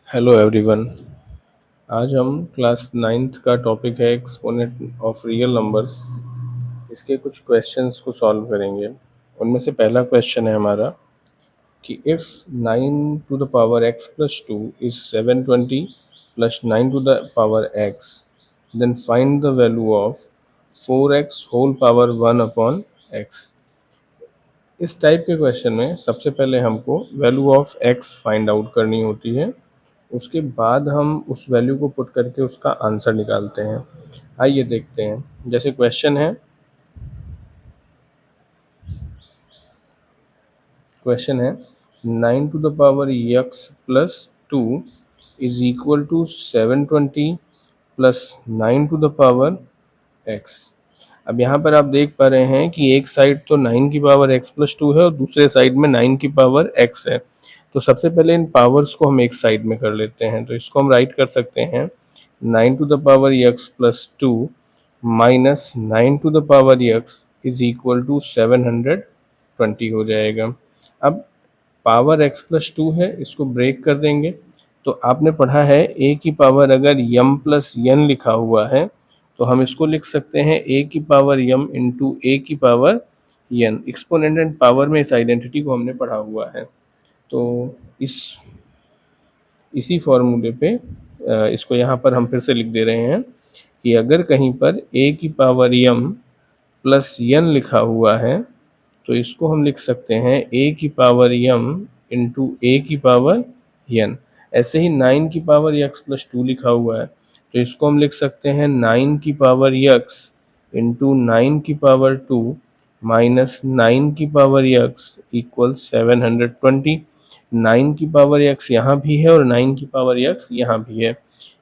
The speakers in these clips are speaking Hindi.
Hello everyone. आज हम क्लास नाइन्थ का टॉपिक है एक्सपोनेंट ऑफ रियल नंबर्स। इसके कुछ क्वेश्चंस को सॉल्व करेंगे। उनमें से पहला क्वेश्चन है हमारा कि if 9 to the power x plus 2 is 720 plus 9 to the power x, then find the value of 4x whole power 1 upon x। इस टाइप के क्वेश्चन में सबसे पहले हमको value of x find out करनी होती है। उसके बाद हम उस वैल्यू को पुट करके उसका आंसर निकालते हैं। आइए देखते हैं। जैसे क्वेश्चन है 9 to the power x plus 2 is equal to 720 plus 9 to the power x। अब यहाँ पर आप देख पा रहे हैं कि एक साइड तो 9 की पावर x प्लस 2 है और दूसरे साइड में 9 की पावर x है। तो सबसे पहले इन पावर्स को हम एक साइड में कर लेते हैं। तो इसको हम राइट कर सकते हैं 9 to the power x plus 2 minus 9 to the power x is equal to 720 हो जाएगा। अब पावर x प्लस 2 है, इसको ब्रेक कर देंगे। तो आपने पढ़ा है a की पावर अगर m प्लस n लिखा हुआ है तो हम इसको लिख सकते हैं a की पावर m इंटू a की power n। Exponent and power में इस आइडेंटिटी को हमने पढ़ा हुआ है। तो इसी फॉर्मूले पे इसको यहाँ पर हम फिर से लिख दे रहे हैं कि अगर कहीं पर a की पावर m प्लस n लिखा हुआ है तो इसको हम लिख सकते हैं a की पावर m इंटू a की पावर n। ऐसे ही 9 की पावर x प्लस 2 लिखा हुआ है तो इसको हम लिख सकते हैं 9 की पावर x इंटू 9 की पावर 2 माइनस 9 की पावर x इक्वल 720। 9 की पावर x यहाँ भी है और 9 की पावर x यहाँ भी है।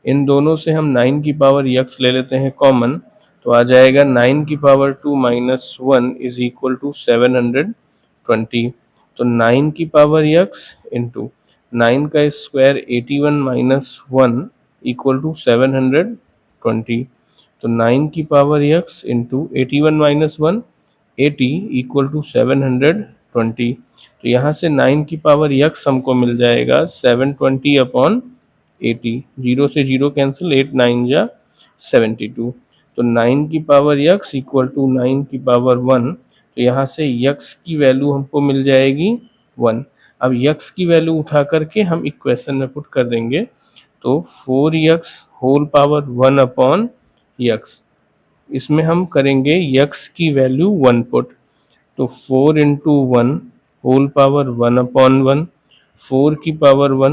इन दोनों से हम 9 की पावर x ले लेते हैं कॉमन, तो आ जाएगा 9 की power 2 minus 1 is equal to 720। तो 9 की पावर x इंटू 9 का स्क्वायर 81 माइनस 1 इक्वल टू 720। तो 9 की power x into 81 minus 1 80 equal to 720। तो यहाँ से 9 की पावर x हमको मिल जाएगा 720 अपॉन 80। 0 से 0 कैंसिल, 8 9 जा 72। तो 9 की पावर x इक्वल टू 9 की पावर 1। तो यहाँ से x की वैल्यू हमको मिल जाएगी 1। अब x की वैल्यू उठा करके हम इक्वेशन में पुट कर देंगे। तो 4x whole power 1 upon x, इसमें हम करेंगे x की वैल्यू 1 पुट। तो 4 इंटू 1 होल पावर 1 अपॉन 1, 4 की पावर 1